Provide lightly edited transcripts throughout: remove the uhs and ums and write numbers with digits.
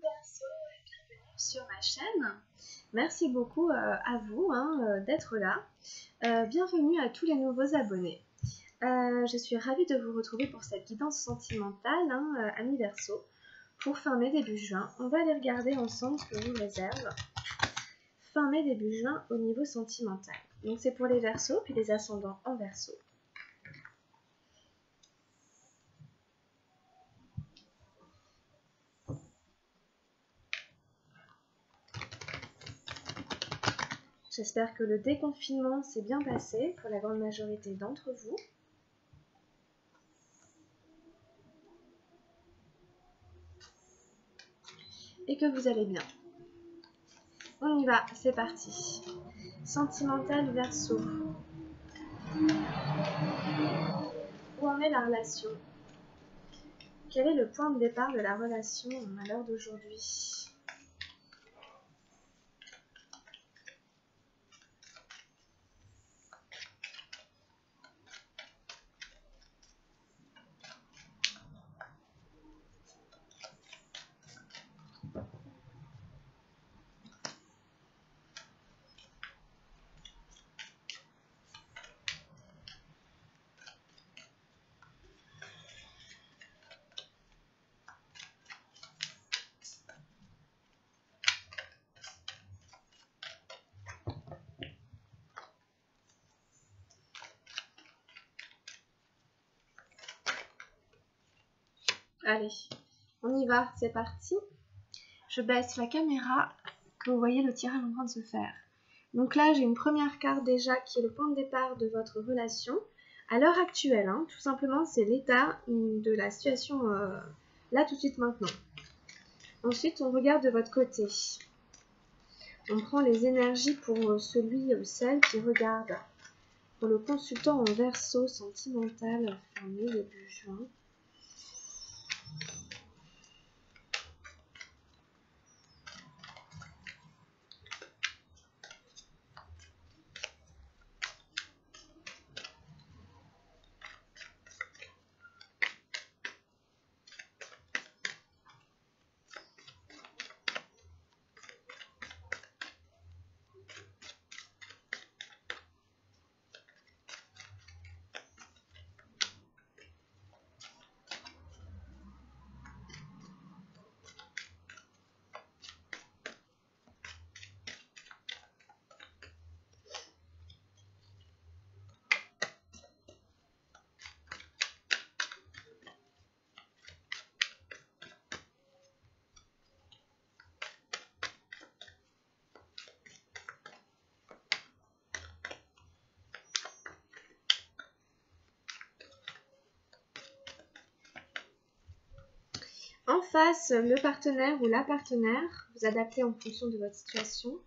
Verseau et bienvenue sur ma chaîne. Merci beaucoup à vous d'être là. Bienvenue à tous les nouveaux abonnés. Je suis ravie de vous retrouver pour cette guidance sentimentale, amis Verseau, pour fin mai début juin. On va aller regarder ensemble ce que vous réserve fin mai début juin au niveau sentimental. Donc c'est pour les Verseaux puis les ascendants en Verseau. J'espère que le déconfinement s'est bien passé pour la grande majorité d'entre vous. Et que vous allez bien. On y va, c'est parti. Sentimental Verseau. Où en est la relation? Quel est le point de départ de la relation à l'heure d'aujourd'hui? Allez, on y va, c'est parti. Je baisse la caméra, que vous voyez le tirage en train de se faire. Donc là, j'ai une première carte déjà qui est le point de départ de votre relation. À l'heure actuelle, tout simplement, c'est l'état de la situation là tout de suite maintenant. Ensuite, on regarde de votre côté. On prend les énergies pour celui ou celle qui regarde. Pour le consultant en Verseau sentimental, fin mai, début juin. En face, le partenaire ou la partenaire, vous adaptez en fonction de votre situation.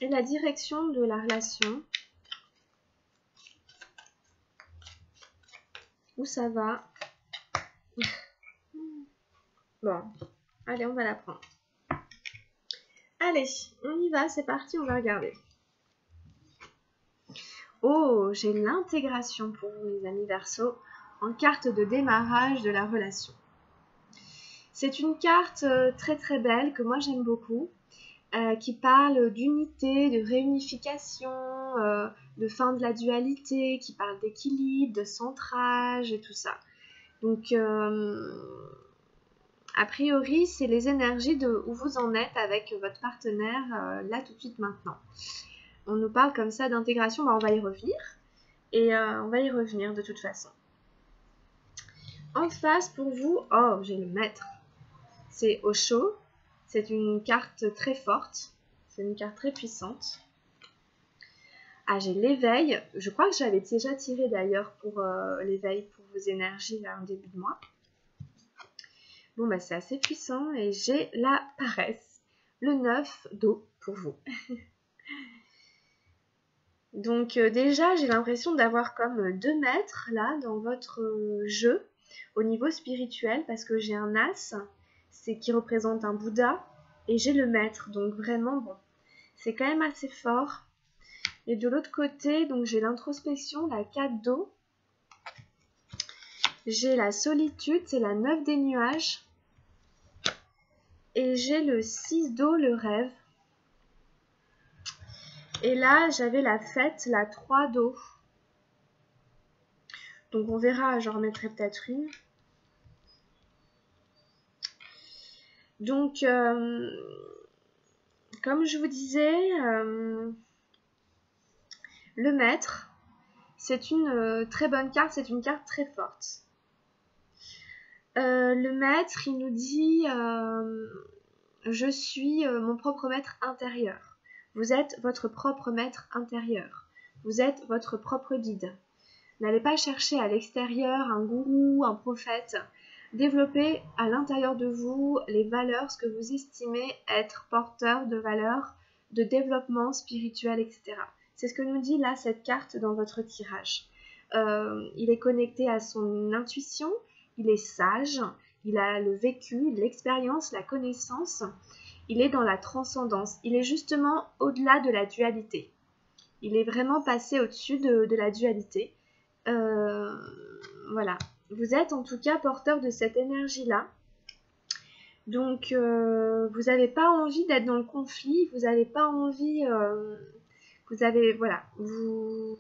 Et la direction de la relation. Où ça va? Bon, allez, on va la prendre. Allez, on y va, c'est parti, on va regarder. Oh, j'ai l'intégration pour vous, mes amis Verseau, en carte de démarrage de la relation. C'est une carte très très belle que moi j'aime beaucoup. Qui parle d'unité, de réunification, de fin de la dualité, qui parle d'équilibre, de centrage et tout ça. Donc, a priori, c'est les énergies de où vous en êtes avec votre partenaire là tout de suite maintenant. On nous parle comme ça d'intégration, on va y revenir. Et on va y revenir de toute façon. En face pour vous, oh, j'ai le maître. C'est Osho. C'est une carte très forte. C'est une carte très puissante. Ah, j'ai l'éveil. Je crois que j'avais déjà tiré d'ailleurs pour l'éveil, pour vos énergies là en début de mois. Bon, bah c'est assez puissant. Et j'ai la paresse. Le 9 d'eau pour vous. Donc déjà, j'ai l'impression d'avoir comme 2 maîtres là dans votre jeu au niveau spirituel parce que j'ai un as, c'est qui représente un Bouddha et j'ai le maître. Donc vraiment, bon, c'est quand même assez fort. Et de l'autre côté, donc j'ai l'introspection, la 4 d'eau. J'ai la solitude, c'est la 9 des nuages. Et j'ai le 6 d'eau, le rêve. Et là, j'avais la fête, la 3 d'eau. Donc on verra, j'en remettrai peut-être une. Donc, comme je vous disais, le maître, c'est une très bonne carte, c'est une carte très forte. Le maître, il nous dit je suis mon propre maître intérieur. Vous êtes votre propre maître intérieur. Vous êtes votre propre guide. N'allez pas chercher à l'extérieur un gourou, un prophète. Développez à l'intérieur de vous les valeurs, ce que vous estimez être porteur de valeurs, de développement spirituel, etc. C'est ce que nous dit là cette carte dans votre tirage. Il est connecté à son intuition, il est sage, il a le vécu, l'expérience, la connaissance, il est dans la transcendance, il est justement au-delà de la dualité. Il est vraiment passé au-dessus de la dualité. Voilà. Vous êtes en tout cas porteur de cette énergie-là. Donc, vous n'avez pas envie d'être dans le conflit, vous n'avez pas envie... vous avez... Voilà. Vous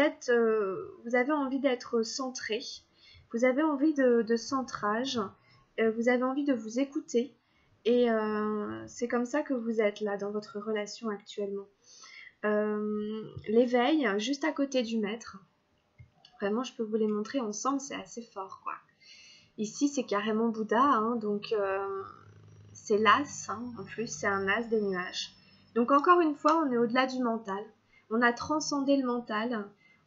avez envie d'être centré. Vous avez envie de centrage. Vous avez envie de vous écouter. Et c'est comme ça que vous êtes là dans votre relation actuellement. L'éveil, juste à côté du maître. Vraiment, je peux vous les montrer ensemble, c'est assez fort, quoi. Ici, c'est carrément Bouddha, hein, donc c'est l'as, hein, en plus, c'est un as des nuages. Donc encore une fois, on est au-delà du mental. On a transcendé le mental.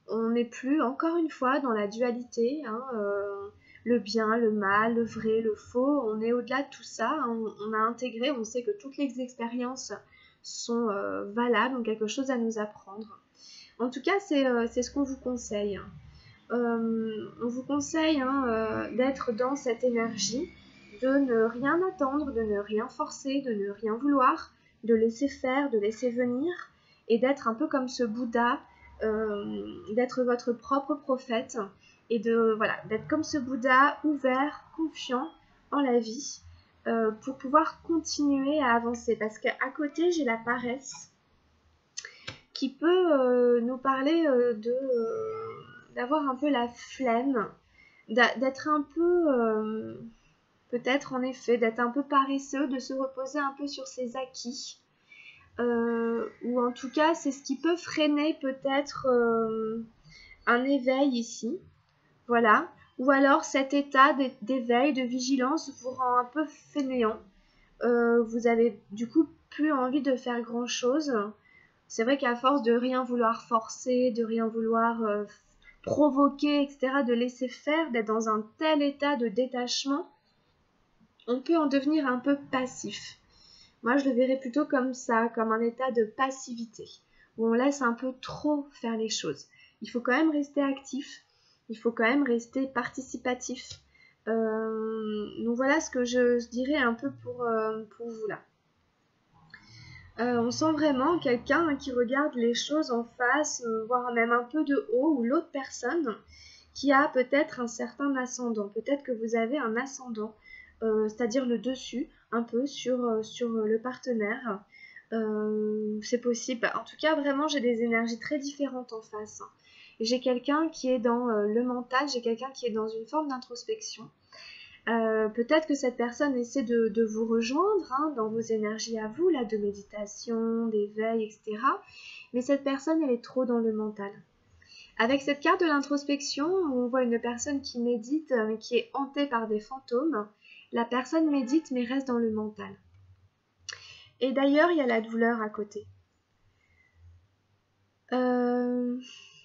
On n'est plus, encore une fois, dans la dualité, hein, le bien, le mal, le vrai, le faux. On est au-delà de tout ça. Hein, on a intégré, on sait que toutes les expériences sont valables, ont quelque chose à nous apprendre. En tout cas, c'est ce qu'on vous conseille. On vous conseille d'être dans cette énergie, de ne rien attendre, de ne rien forcer, de ne rien vouloir, de laisser faire, de laisser venir, et d'être un peu comme ce Bouddha, d'être votre propre prophète, et d'être comme ce Bouddha ouvert, confiant en la vie, pour pouvoir continuer à avancer. Parce qu'à côté, j'ai la paresse, qui peut nous parler d'avoir un peu la flemme, d'être un peu, peut-être en effet, d'être un peu paresseux, de se reposer un peu sur ses acquis. Ou en tout cas, c'est ce qui peut freiner peut-être un éveil ici. Voilà. Ou alors cet état d'éveil, de vigilance vous rend un peu fainéant. Vous avez du coup plus envie de faire grand-chose. C'est vrai qu'à force de rien vouloir forcer, de rien vouloir provoquer, etc., de laisser faire, d'être dans un tel état de détachement, on peut en devenir un peu passif. Moi, je le verrais plutôt comme ça, comme un état de passivité, où on laisse un peu trop faire les choses. Il faut quand même rester actif, il faut quand même rester participatif. Donc voilà ce que je dirais un peu pour vous là. On sent vraiment quelqu'un qui regarde les choses en face, voire même un peu de haut, ou l'autre personne qui a peut-être un certain ascendant. Peut-être que vous avez un ascendant, c'est-à-dire le dessus, un peu sur le partenaire. C'est possible. En tout cas, vraiment, j'ai des énergies très différentes en face. J'ai quelqu'un qui est dans le mental, j'ai quelqu'un qui est dans une forme d'introspection. Peut-être que cette personne essaie de vous rejoindre dans vos énergies à vous, là, de méditation, d'éveil, etc. Mais cette personne, elle est trop dans le mental. Avec cette carte de l'introspection, on voit une personne qui médite, mais qui est hantée par des fantômes. La personne médite, mais reste dans le mental. Et d'ailleurs, il y a la douleur à côté.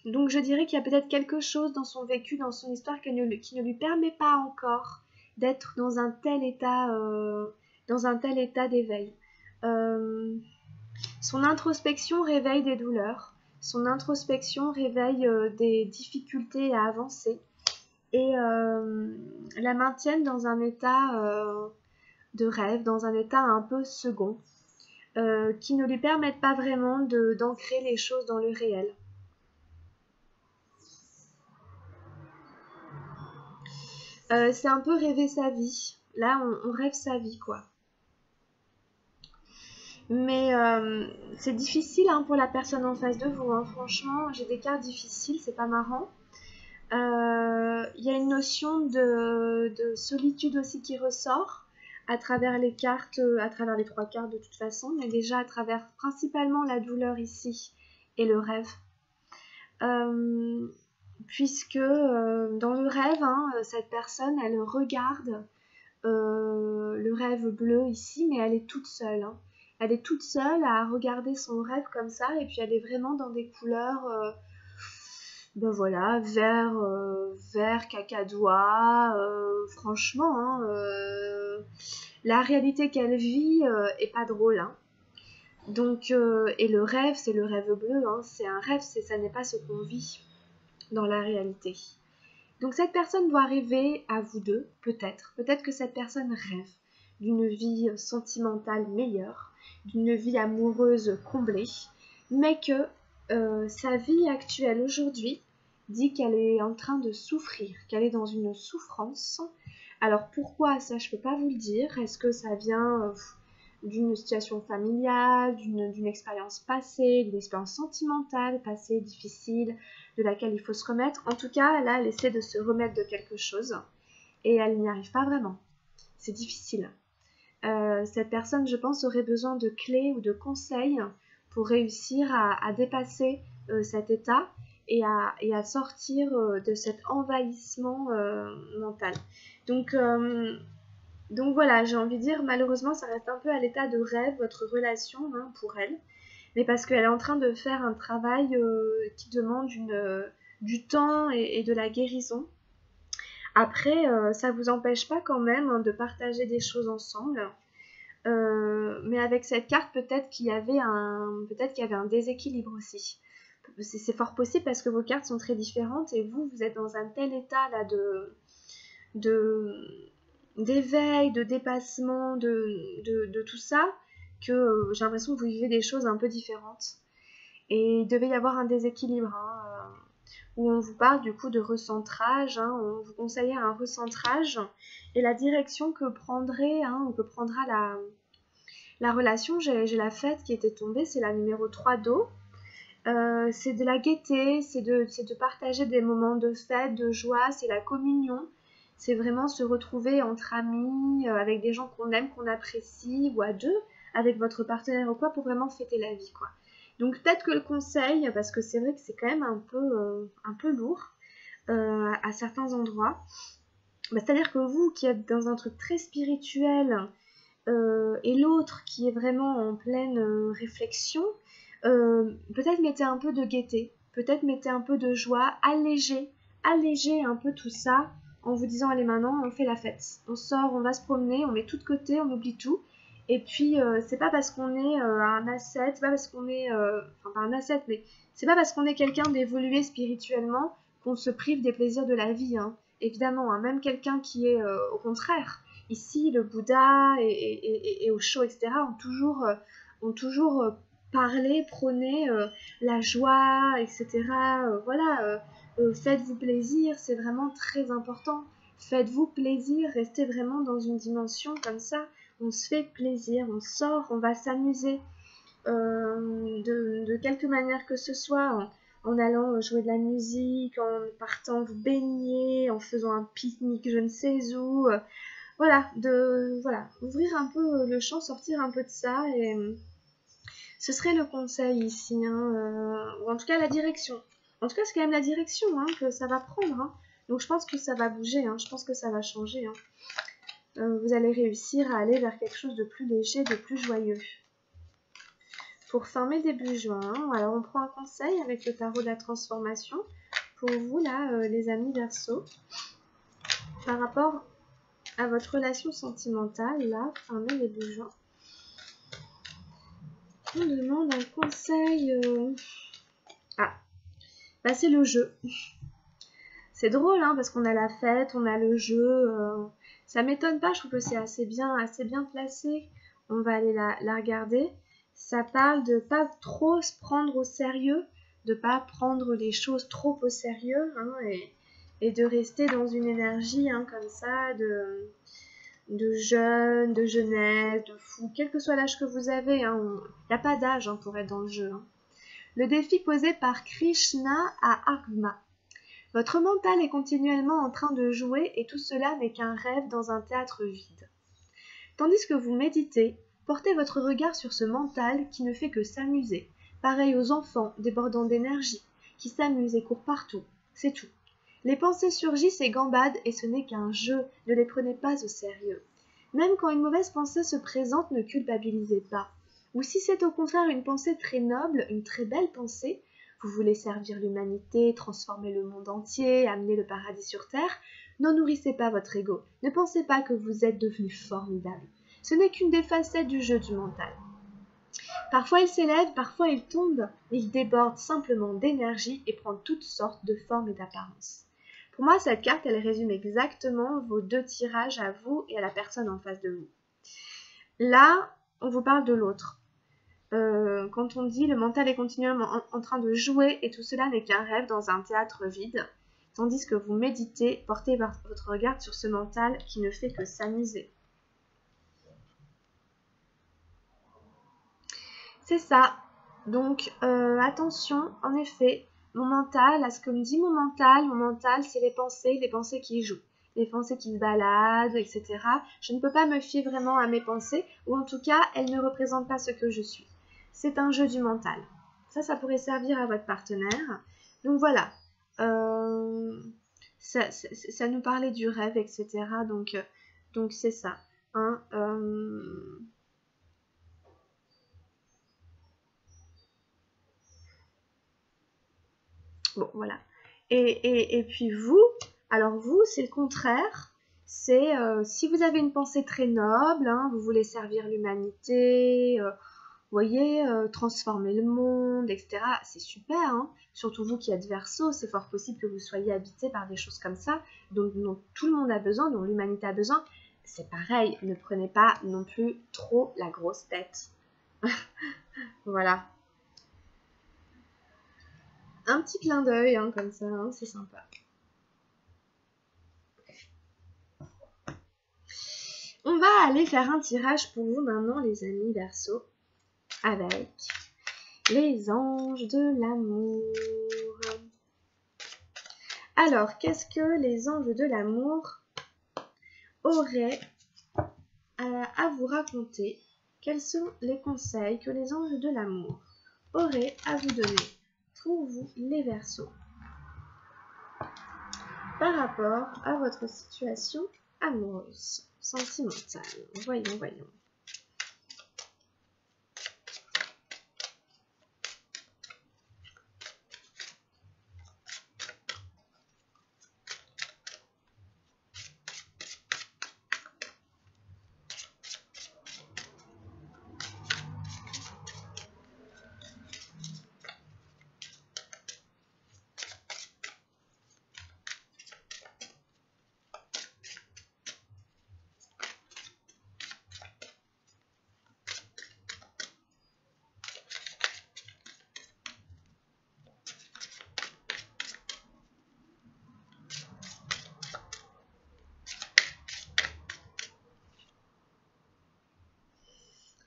Donc je dirais qu'il y a peut-être quelque chose dans son vécu, dans son histoire, qui ne lui permet pas encore d'être dans un tel état d'éveil. Son introspection réveille des douleurs, son introspection réveille des difficultés à avancer et la maintiennent dans un état de rêve, dans un état un peu second, qui ne lui permettent pas vraiment d'ancrer les choses dans le réel. C'est un peu rêver sa vie. Là, on rêve sa vie, quoi. Mais c'est difficile hein, pour la personne en face de vous. Hein. Franchement, j'ai des cartes difficiles, c'est pas marrant. Y a une notion de solitude aussi qui ressort à travers les cartes, à travers les 3 cartes de toute façon, mais déjà à travers principalement la douleur ici et le rêve. Puisque dans le rêve, hein, cette personne, elle regarde le rêve bleu ici, mais elle est toute seule. Hein. Elle est toute seule à regarder son rêve comme ça, et puis elle est vraiment dans des couleurs, ben voilà, vert cacadois, franchement, hein, la réalité qu'elle vit est pas drôle. Hein. Donc, et le rêve, c'est le rêve bleu, hein, c'est un rêve, ça n'est pas ce qu'on vit dans la réalité. Donc cette personne doit rêver à vous deux, peut-être que cette personne rêve d'une vie sentimentale meilleure, d'une vie amoureuse comblée, mais que sa vie actuelle aujourd'hui dit qu'elle est en train de souffrir, qu'elle est dans une souffrance. Alors pourquoi ça, je peux pas vous le dire. Est-ce que ça vient d'une situation familiale, d'une expérience passée, d'une expérience sentimentale passée, difficile, de laquelle il faut se remettre. En tout cas, là, elle essaie de se remettre de quelque chose et elle n'y arrive pas vraiment. C'est difficile. Cette personne, je pense, aurait besoin de clés ou de conseils pour réussir à dépasser cet état et à sortir de cet envahissement mental. Donc voilà, j'ai envie de dire, malheureusement, ça reste un peu à l'état de rêve, votre relation hein, pour elle. Mais parce qu'elle est en train de faire un travail qui demande du temps et de la guérison. Après, ça ne vous empêche pas quand même hein, de partager des choses ensemble. Mais avec cette carte, peut-être qu'il y avait un déséquilibre aussi. C'est fort possible parce que vos cartes sont très différentes et vous êtes dans un tel état là d'éveil, de dépassement, de tout ça, que j'ai l'impression que vous vivez des choses un peu différentes. Et il devait y avoir un déséquilibre, hein, où on vous parle du coup de recentrage, hein, on vous conseillait un recentrage, et la direction que prendrait, hein, ou que prendra la relation, j'ai la fête qui était tombée, c'est la numéro 3 d'eau. C'est de la gaieté, c'est de partager des moments de fête, de joie, c'est la communion. C'est vraiment se retrouver entre amis, avec des gens qu'on aime, qu'on apprécie, ou à deux, avec votre partenaire ou quoi, pour vraiment fêter la vie, quoi. Donc peut-être que le conseil, parce que c'est vrai que c'est quand même un peu lourd à certains endroits, bah, c'est-à-dire que vous qui êtes dans un truc très spirituel et l'autre qui est vraiment en pleine réflexion, peut-être mettez un peu de gaieté, peut-être mettez un peu de joie, allégez un peu tout ça en vous disant allez maintenant on fait la fête, on sort, on va se promener, on met tout de côté, on oublie tout. Et puis c'est pas parce qu'on est un ascète, c'est pas parce qu'on est, enfin pas un ascète, mais c'est pas parce qu'on est quelqu'un d'évolué spirituellement qu'on se prive des plaisirs de la vie, hein. Évidemment, hein, même quelqu'un qui est au contraire, ici le Bouddha et Osho, etc. ont toujours parlé, prôné la joie, etc. Voilà, faites-vous plaisir, c'est vraiment très important. Faites-vous plaisir, restez vraiment dans une dimension comme ça. On se fait plaisir, on sort, on va s'amuser de quelque manière que ce soit, en allant jouer de la musique, en partant vous baigner, en faisant un pique-nique je ne sais où. Voilà, ouvrir un peu le champ, sortir un peu de ça, et ce serait le conseil ici, hein, ou en tout cas la direction. En tout cas, c'est quand même la direction hein, que ça va prendre. Hein. Donc, je pense que ça va bouger. Hein. Je pense que ça va changer. Hein. Vous allez réussir à aller vers quelque chose de plus léger, de plus joyeux. Pour fin mai, début juin, alors on prend un conseil avec le tarot de la transformation. Pour vous, là, les amis Verseau, par rapport à votre relation sentimentale, là, fin mai, début juin, on demande un conseil... Ah, bah c'est le jeu. C'est drôle, hein, parce qu'on a la fête, on a le jeu. Ça m'étonne pas, je trouve que c'est assez bien placé. On va aller la regarder. Ça parle de pas trop se prendre au sérieux, de pas prendre les choses trop au sérieux, hein, et de rester dans une énergie hein, comme ça, de jeune, de jeunesse, de fou, quel que soit l'âge que vous avez. Il n'y a pas d'âge hein, pour être dans le jeu. Hein. Le défi posé par Krishna à Argma. Votre mental est continuellement en train de jouer et tout cela n'est qu'un rêve dans un théâtre vide. Tandis que vous méditez, portez votre regard sur ce mental qui ne fait que s'amuser, pareil aux enfants débordant d'énergie, qui s'amusent et courent partout, c'est tout. Les pensées surgissent et gambadent et ce n'est qu'un jeu, ne les prenez pas au sérieux. Même quand une mauvaise pensée se présente, ne culpabilisez pas. Ou si c'est au contraire une pensée très noble, une très belle pensée, vous voulez servir l'humanité, transformer le monde entier, amener le paradis sur terre, n'en nourrissez pas votre ego. Ne pensez pas que vous êtes devenu formidable. Ce n'est qu'une des facettes du jeu du mental. Parfois il s'élève, parfois il tombe, mais il déborde simplement d'énergie et prend toutes sortes de formes et d'apparences. Pour moi, cette carte, elle résume exactement vos deux tirages à vous et à la personne en face de vous. Là, on vous parle de l'autre. Quand on dit le mental est continuellement en train de jouer et tout cela n'est qu'un rêve dans un théâtre vide, tandis que vous méditez, portez votre regard sur ce mental qui ne fait que s'amuser. C'est ça. Donc, attention, en effet, mon mental, à ce que me dit mon mental, c'est les pensées qui jouent, les pensées qui se baladent, etc. Je ne peux pas me fier vraiment à mes pensées, ou en tout cas, elles ne représentent pas ce que je suis. C'est un jeu du mental. Ça pourrait servir à votre partenaire. Donc voilà. Ça nous parlait du rêve, etc. Donc c'est ça. Hein, Bon, voilà. Et puis vous, alors vous, c'est le contraire. C'est si vous avez une pensée très noble, hein, vous voulez servir l'humanité, voyez, transformer le monde, etc. C'est super, hein. Surtout vous qui êtes Verseau, c'est fort possible que vous soyez habité par des choses comme ça, dont tout le monde a besoin, dont l'humanité a besoin. C'est pareil, ne prenez pas non plus trop la grosse tête. Voilà. Un petit clin d'œil, hein, comme ça, hein, c'est sympa. On va aller faire un tirage pour vous maintenant, les amis Verseau, avec les anges de l'amour. Alors, qu'est-ce que les anges de l'amour auraient à vous raconter? Quels sont les conseils que les anges de l'amour auraient à vous donner pour vous, les Verseaux, par rapport à votre situation amoureuse, sentimentale? Voyons.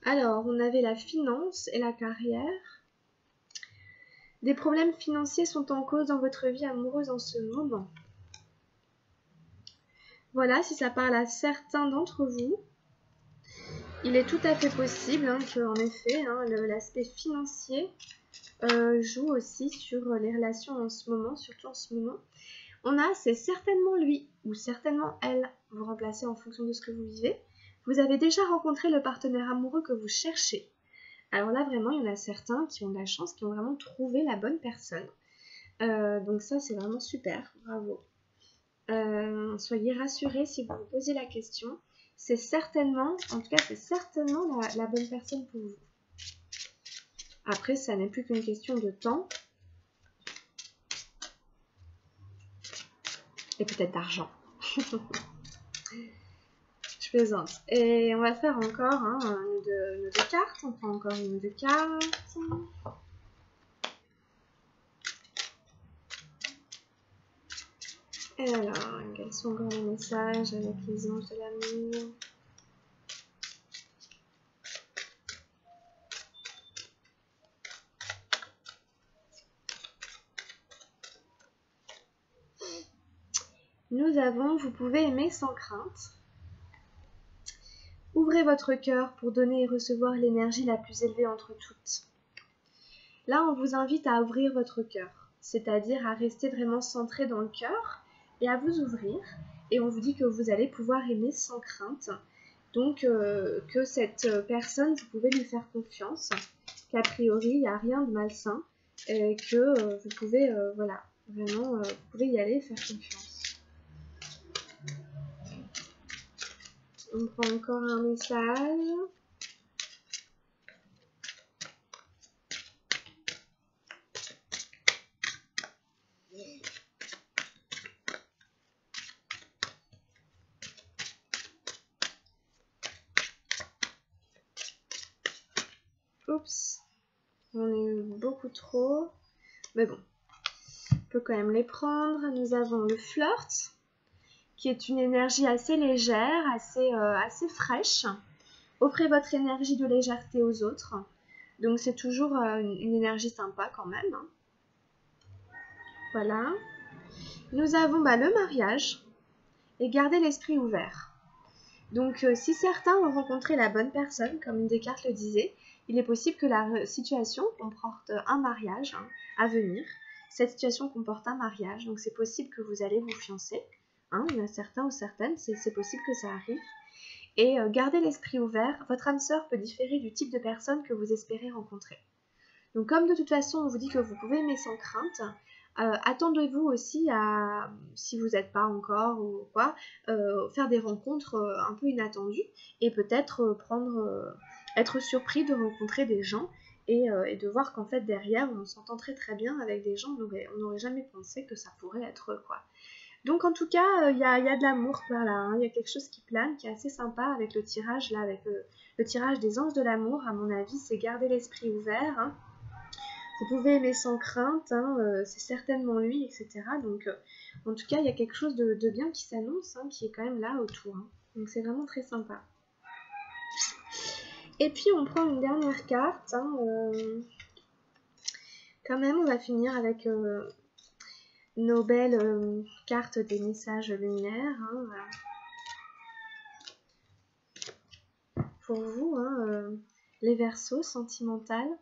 Alors, on avait la finance et la carrière. Des problèmes financiers sont en cause dans votre vie amoureuse en ce moment. Voilà, si ça parle à certains d'entre vous, il est tout à fait possible qu'en effet, l'aspect financier joue aussi sur les relations en ce moment, surtout en ce moment. On a c'est certainement lui ou certainement elle, vous remplacez en fonction de ce que vous vivez. Vous avez déjà rencontré le partenaire amoureux que vous cherchez. Alors là vraiment il y en a certains qui ont de la chance, qui ont vraiment trouvé la bonne personne. Donc ça c'est vraiment super, bravo. Soyez rassurés si vous vous posez la question. C'est certainement, en tout cas c'est certainement la bonne personne pour vous. Après ça n'est plus qu'une question de temps. Et peut-être d'argent. Je plaisante. Et on va faire encore une ou deux cartes. On prend encore une ou deux cartes. Et alors, quels sont encore les messages avec les anges de l'amour? Nous avons, vous pouvez aimer sans crainte. Ouvrez votre cœur pour donner et recevoir l'énergie la plus élevée entre toutes. Là, on vous invite à ouvrir votre cœur, c'est-à-dire à rester vraiment centré dans le cœur et à vous ouvrir. Et on vous dit que vous allez pouvoir aimer sans crainte. Donc, que cette personne, vous pouvez lui faire confiance, qu'a priori, il n'y a rien de malsain, et que vous pouvez, voilà, vraiment, vous pouvez y aller et faire confiance. On prend encore un message. Oups, on a eu beaucoup trop, mais bon, on peut quand même les prendre. Nous avons le flirt, qui est une énergie assez légère, assez fraîche. Offrez votre énergie de légèreté aux autres. Donc c'est toujours une énergie sympa quand même. Hein. Voilà. Nous avons le mariage et garder l'esprit ouvert. Donc si certains ont rencontré la bonne personne, comme une des cartes le disait, il est possible que la situation comporte un mariage à venir. Cette situation comporte un mariage, donc c'est possible que vous allez vous fiancer. Il y en a certains ou certaines, c'est possible que ça arrive. Et gardez l'esprit ouvert, votre âme sœur peut différer du type de personne que vous espérez rencontrer. Donc comme de toute façon on vous dit que vous pouvez aimer sans crainte, attendez-vous aussi à, si vous n'êtes pas encore ou quoi, faire des rencontres un peu inattendues et peut-être être surpris de rencontrer des gens et de voir qu'en fait derrière on s'entend très très bien avec des gens, on n'aurait jamais pensé que ça pourrait être quoi. Donc en tout cas, il y a de l'amour par là, il y a quelque chose qui plane, qui est assez sympa avec le tirage là, avec le tirage des anges de l'amour, à mon avis, c'est garder l'esprit ouvert. Vous pouvez aimer sans crainte, c'est certainement lui, etc. Donc en tout cas, il y a quelque chose de bien qui s'annonce, qui est quand même là autour. Donc c'est vraiment très sympa. Et puis on prend une dernière carte. Quand même, on va finir avec nos belles cartes des messages luminaires. Voilà. Pour vous, les Verseaux sentimentales.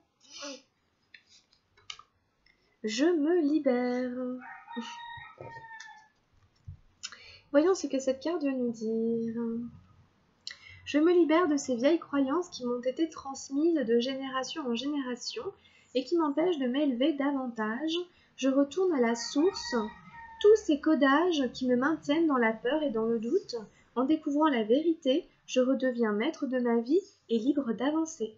Je me libère. Voyons ce que cette carte veut nous dire. Je me libère de ces vieilles croyances qui m'ont été transmises de génération en génération et qui m'empêchent de m'élever davantage. Je retourne à la source. Tous ces codages qui me maintiennent dans la peur et dans le doute, en découvrant la vérité, je redeviens maître de ma vie et libre d'avancer.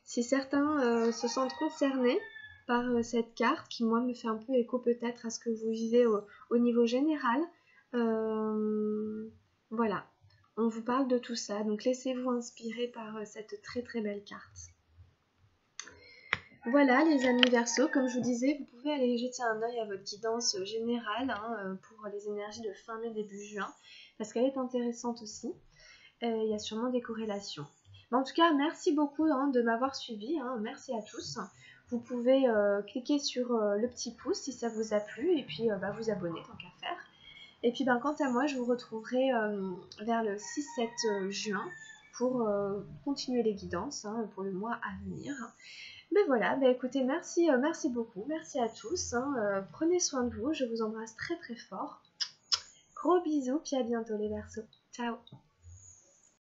Si certains se sentent concernés par cette carte, qui moi me fait un peu écho peut-être à ce que vous vivez au niveau général, voilà, on vous parle de tout ça, donc laissez-vous inspirer par cette très très belle carte. Voilà les amis Verseaux, comme je vous disais, vous pouvez aller jeter un œil à votre guidance générale pour les énergies de fin mai, début juin, parce qu'elle est intéressante aussi, il y a sûrement des corrélations. Mais en tout cas, merci beaucoup de m'avoir suivi, merci à tous. Vous pouvez cliquer sur le petit pouce si ça vous a plu, et puis vous abonner tant qu'à faire. Et puis quant à moi, je vous retrouverai vers le 6-7 juin pour continuer les guidances hein, pour le mois à venir. Mais voilà, bah écoutez, merci beaucoup, merci à tous, hein, prenez soin de vous, je vous embrasse très très fort. Gros bisous, puis à bientôt les Verseaux. Ciao.